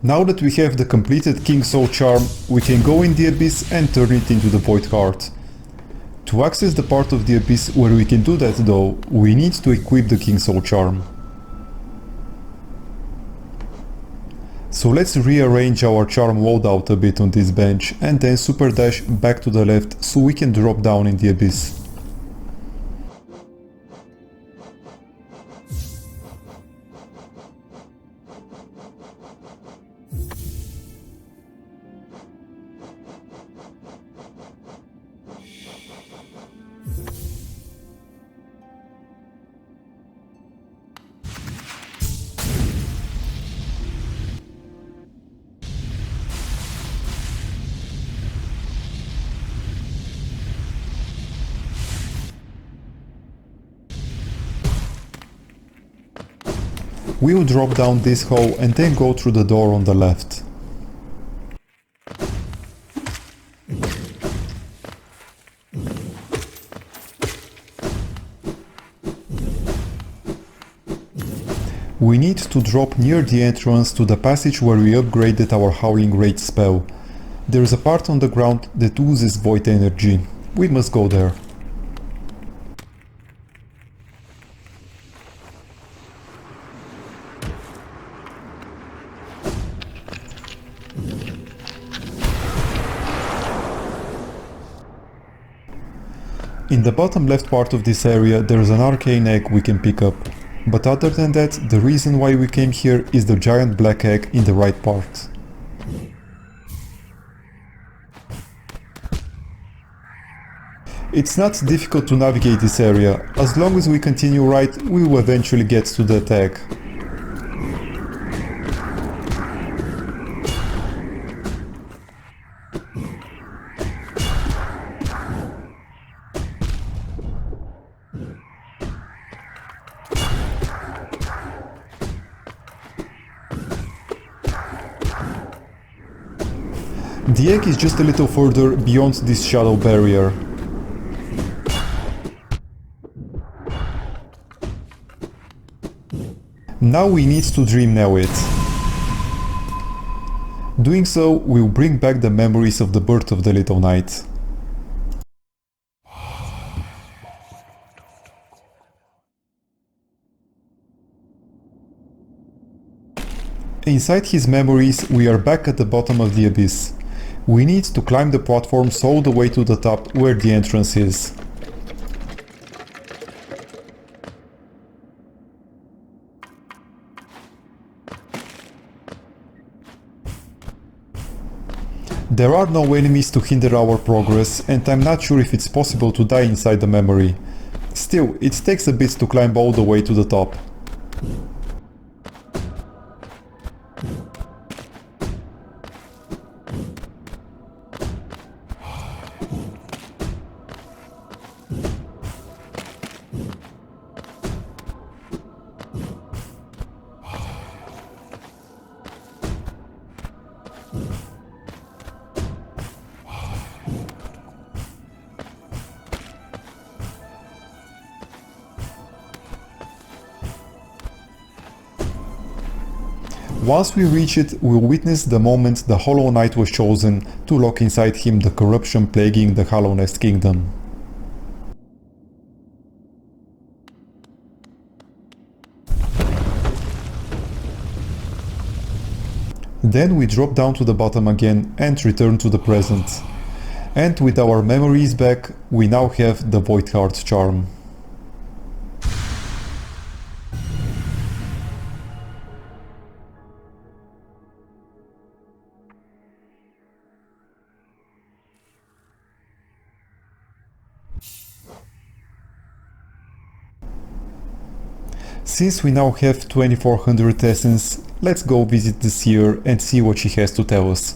Now that we have the completed King Soul charm, we can go in the Abyss and turn it into the Void Heart. To access the part of the Abyss where we can do that though, we need to equip the King Soul charm. So let's rearrange our charm loadout a bit on this bench and then super dash back to the left so we can drop down in the Abyss. We will drop down this hole and then go through the door on the left. We need to drop near the entrance to the passage where we upgraded our Howling Rage spell. There is a part on the ground that oozes void energy. We must go there. In the bottom left part of this area there is an arcane egg we can pick up, but other than that, the reason why we came here is the giant black egg in the right part. It's not difficult to navigate this area. As long as we continue right, we will eventually get to that egg. The egg is just a little further beyond this shadow barrier. Now we need to dream nail it. Doing so will bring back the memories of the birth of the little knight. Inside his memories, we are back at the bottom of the abyss. We need to climb the platforms all the way to the top where the entrance is. There are no enemies to hinder our progress, and I'm not sure if it's possible to die inside the memory. Still, it takes a bit to climb all the way to the top. Once we reach it, we'll witness the moment the Hollow Knight was chosen to lock inside him the corruption plaguing the Hallownest kingdom. Then we drop down to the bottom again and return to the present. And with our memories back, we now have the Void Heart charm. Since we now have 2400 essence, let's go visit the seer and see what she has to tell us.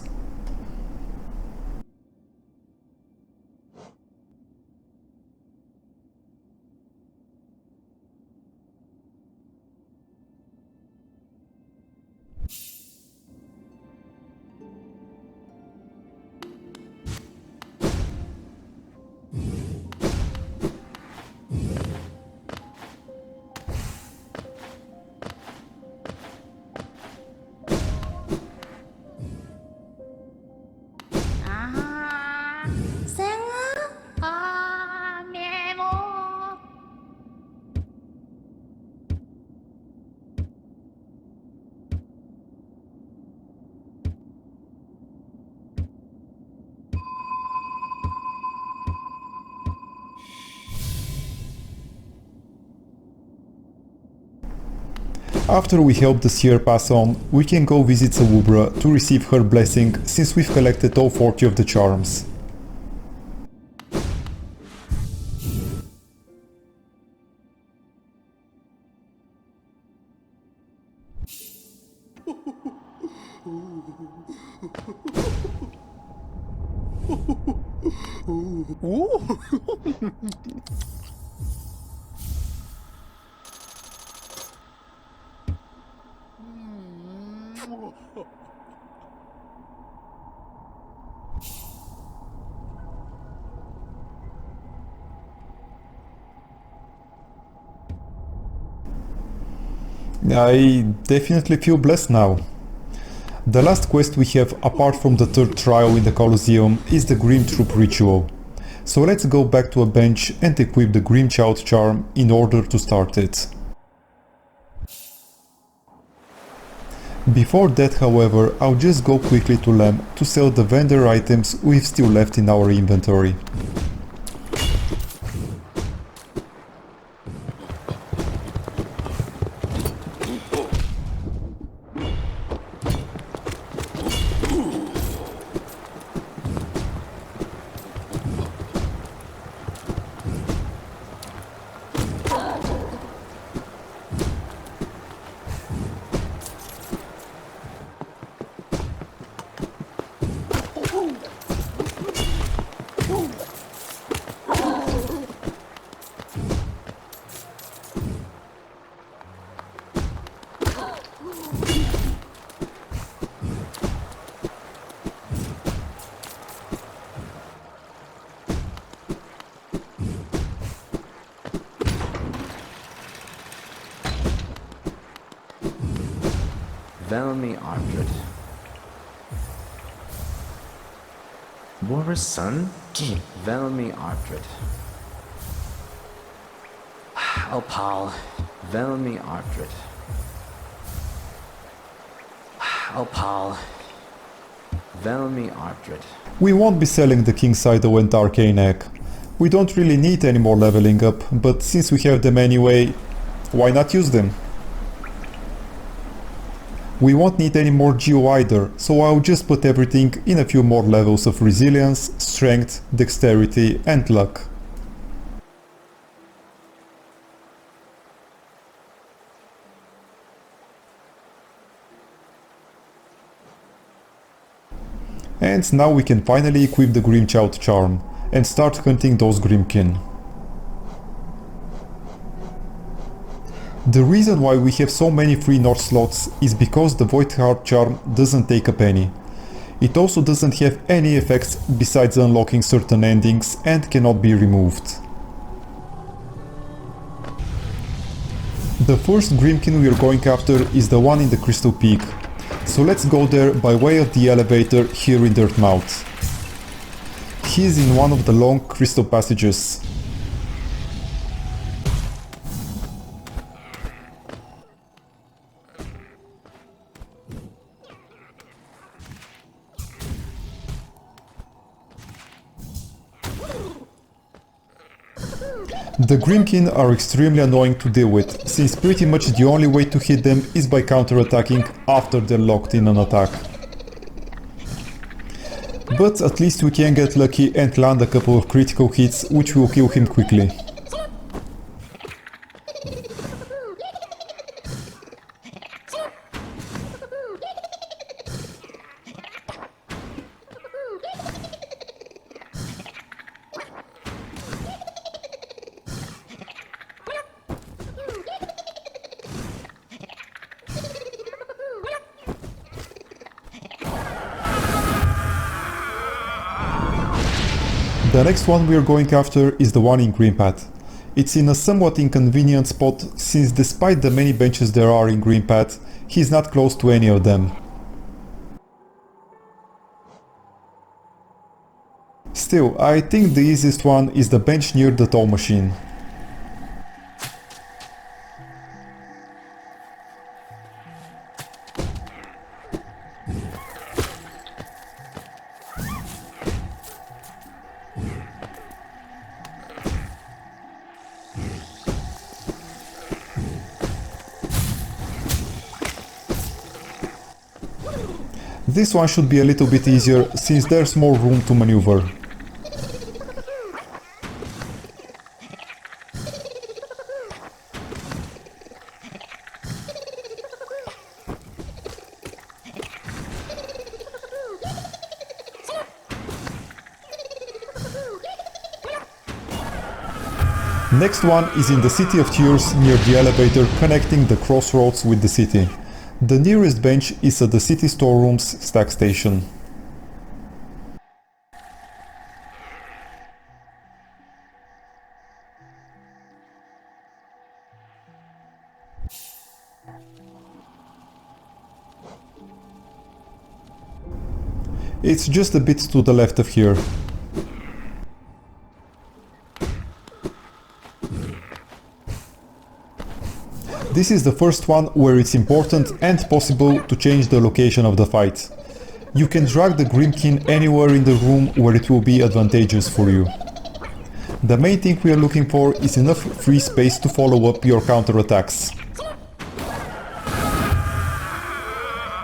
After we help the seer pass on, we can go visit Sawubra to receive her blessing since we've collected all 40 of the charms. I definitely feel blessed now. The last quest we have apart from the third trial in the Colosseum is the Grim Troop ritual. So let's go back to a bench and equip the Grim Child charm in order to start it. Before that, however, I'll just go quickly to Lamb to sell the vendor items we've still left in our inventory. Velmy Artred. Boris' son? Velmy Artred. Opal. Velmy Artred. Opal. Velmy Artred. We won't be selling the King's Idol and Arcane Egg. We don't really need any more leveling up, but since we have them anyway, why not use them? We won't need any more Geo either, so I'll just put everything in a few more levels of resilience, strength, dexterity and luck. And now we can finally equip the Grimchild charm and start hunting those Grimkin. The reason why we have so many free North slots is because the Void Heart charm doesn't take a penny. It also doesn't have any effects besides unlocking certain endings and cannot be removed. The first Grimkin we are going after is the one in the Crystal Peak, so let's go there by way of the elevator here in Dirtmouth. He is in one of the long crystal passages. The Grimkin are extremely annoying to deal with, since pretty much the only way to hit them is by counter-attacking after they're locked in an attack. But at least we can get lucky and land a couple of critical hits, which will kill him quickly. The next one we are going after is the one in Greenpath. It's in a somewhat inconvenient spot, since despite the many benches there are in Greenpath, he's not close to any of them. Still, I think the easiest one is the bench near the toll machine. This one should be a little bit easier since there's more room to maneuver. Next one is in the City of Tears near the elevator connecting the crossroads with the city. The nearest bench is at the city storerooms stack station. It's just a bit to the left of here. This is the first one where it's important and possible to change the location of the fight. You can drag the Grimkin anywhere in the room where it will be advantageous for you. The main thing we are looking for is enough free space to follow up your counterattacks.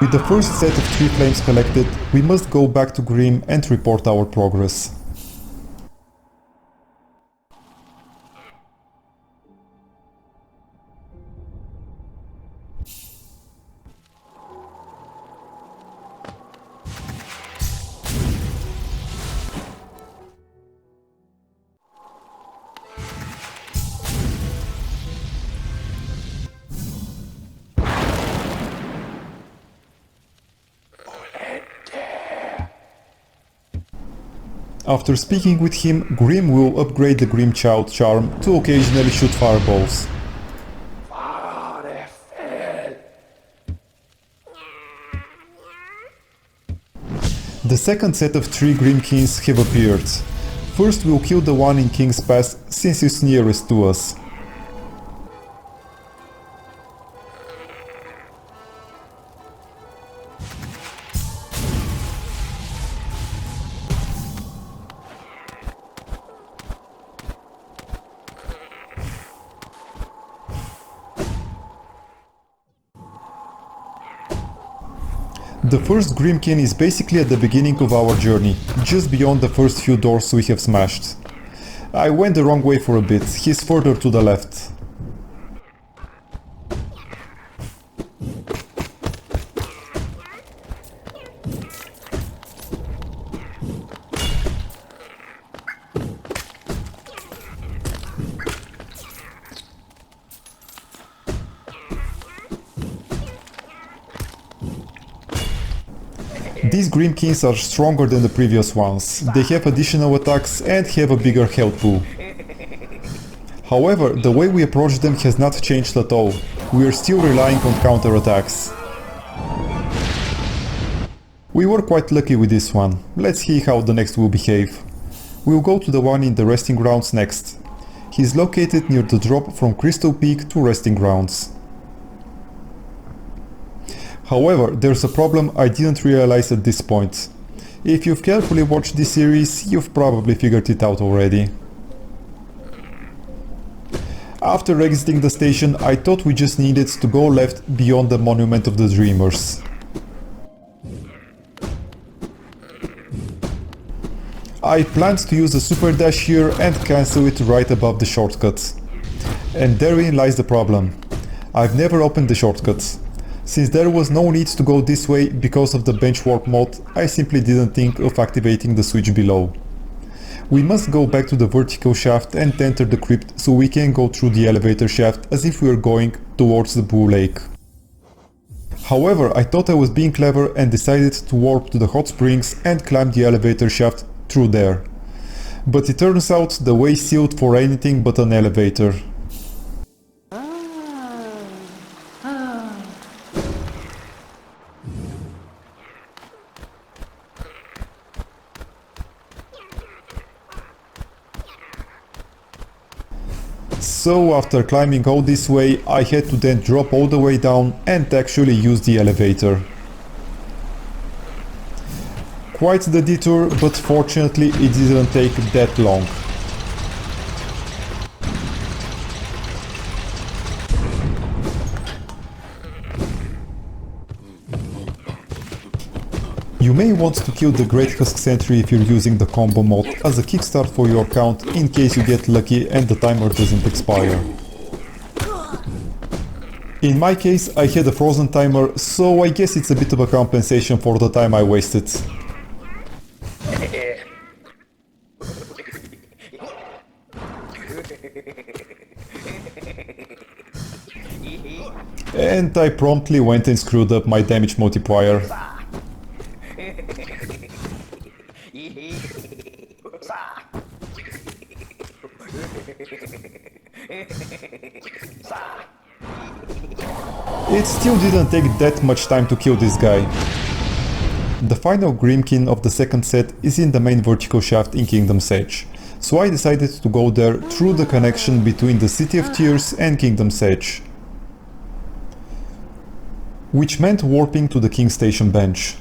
With the first set of 3 flames collected, we must go back to Grim and report our progress. After speaking with him, Grim will upgrade the Grim Child charm to occasionally shoot fireballs. The second set of 3 Grimkins have appeared. First we'll kill the one in King's Pass since it's nearest to us. The first Grimkin is basically at the beginning of our journey, just beyond the first few doors we have smashed. I went the wrong way for a bit, he's further to the left. These Grimkins are stronger than the previous ones, they have additional attacks and have a bigger health pool. However, the way we approach them has not changed at all, we are still relying on counterattacks. We were quite lucky with this one, let's see how the next will behave. We'll go to the one in the resting grounds next. He's located near the drop from Crystal Peak to resting grounds. However, there's a problem I didn't realize at this point. If you've carefully watched this series, you've probably figured it out already. After exiting the station, I thought we just needed to go left beyond the Monument of the Dreamers. I planned to use the super dash here and cancel it right above the shortcut. And therein lies the problem. I've never opened the shortcut. Since there was no need to go this way because of the bench warp mod, I simply didn't think of activating the switch below. We must go back to the vertical shaft and enter the crypt so we can go through the elevator shaft as if we were going towards the Blue Lake. However, I thought I was being clever and decided to warp to the hot springs and climb the elevator shaft through there. But it turns out the way sealed for anything but an elevator. So after climbing all this way, I had to then drop all the way down and actually use the elevator. Quite the detour, but fortunately it didn't take that long. You may want to kill the Great Husk Sentry if you're using the combo mod as a kickstart for your count in case you get lucky and the timer doesn't expire. In my case, I had a frozen timer, so I guess it's a bit of a compensation for the time I wasted. And I promptly went and screwed up my damage multiplier. It still didn't take that much time to kill this guy. The final Grimkin of the second set is in the main vertical shaft in Kingdom's Edge, so I decided to go there through the connection between the City of Tears and Kingdom's Edge, which meant warping to the King Station bench.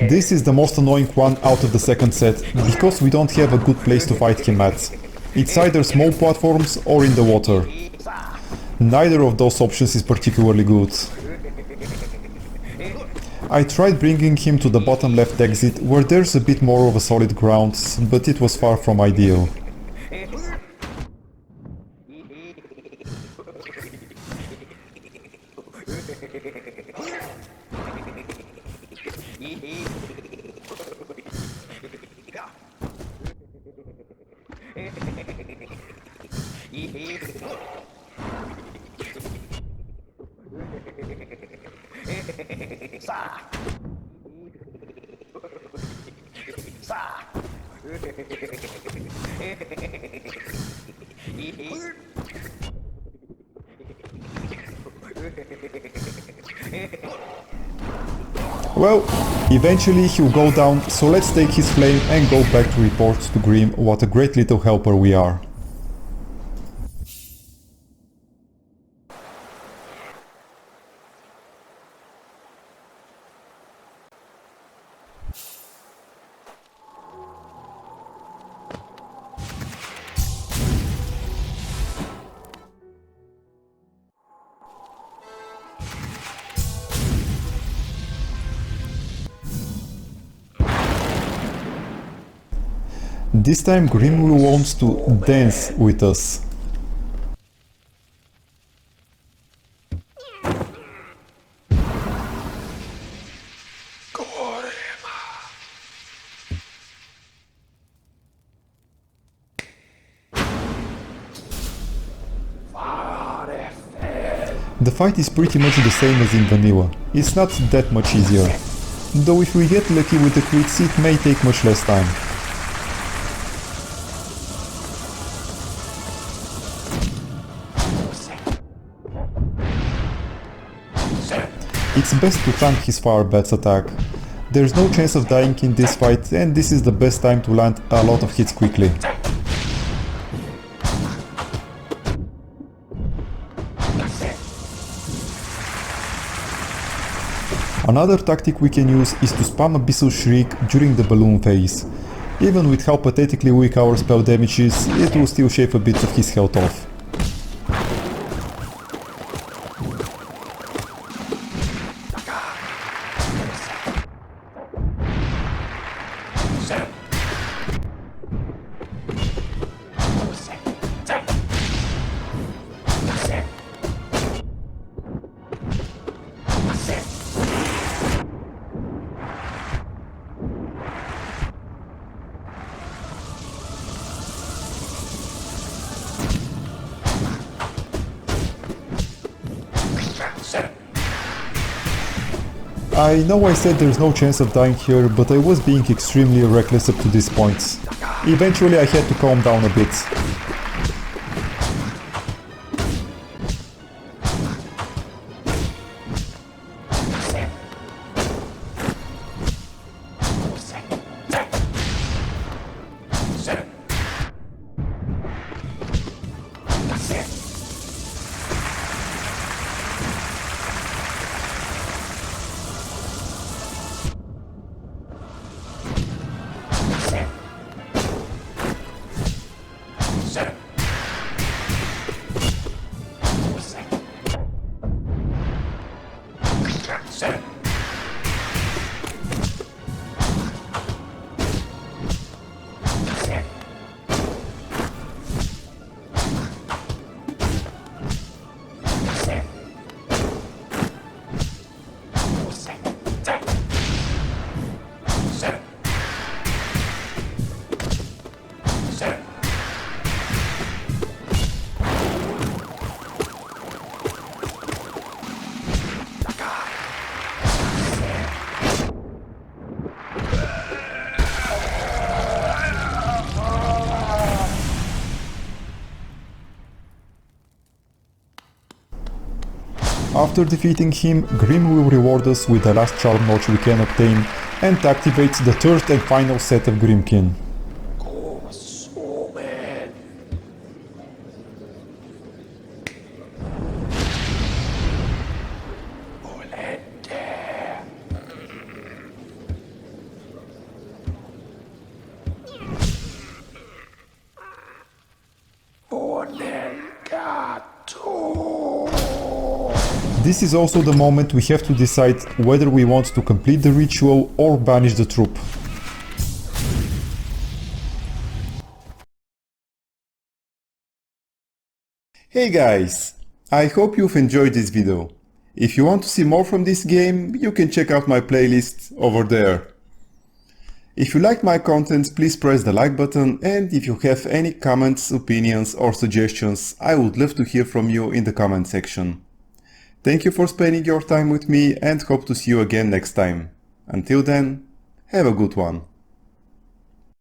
This is the most annoying one out of the second set, because we don't have a good place to fight him at. It's either small platforms or in the water. Neither of those options is particularly good. I tried bringing him to the bottom left exit, where there's a bit more of a solid ground, but it was far from ideal. Well, eventually he'll go down, so let's take his flame and go back to report to Grim what a great little helper we are. This time Grim will want to dance with us. The fight is pretty much the same as in vanilla. It's not that much easier. Though if we get lucky with the crits, it may take much less time. It's best to tank his fire bat's attack. There's no chance of dying in this fight, and this is the best time to land a lot of hits quickly. Another tactic we can use is to spam Abyssal Shriek during the balloon phase. Even with how pathetically weak our spell damage is, it will still shave a bit of his health off. I know I said there's no chance of dying here, but I was being extremely reckless up to this point. Eventually I had to calm down a bit. After defeating him, Grim will reward us with the last charm notch we can obtain and activate the third and final set of Grimkin. This is also the moment we have to decide whether we want to complete the ritual or banish the troop. Hey guys! I hope you've enjoyed this video. If you want to see more from this game, you can check out my playlist over there. If you liked my content, please press the like button, and if you have any comments, opinions or suggestions, I would love to hear from you in the comment section. Thank you for spending your time with me and hope to see you again next time. Until then, have a good one.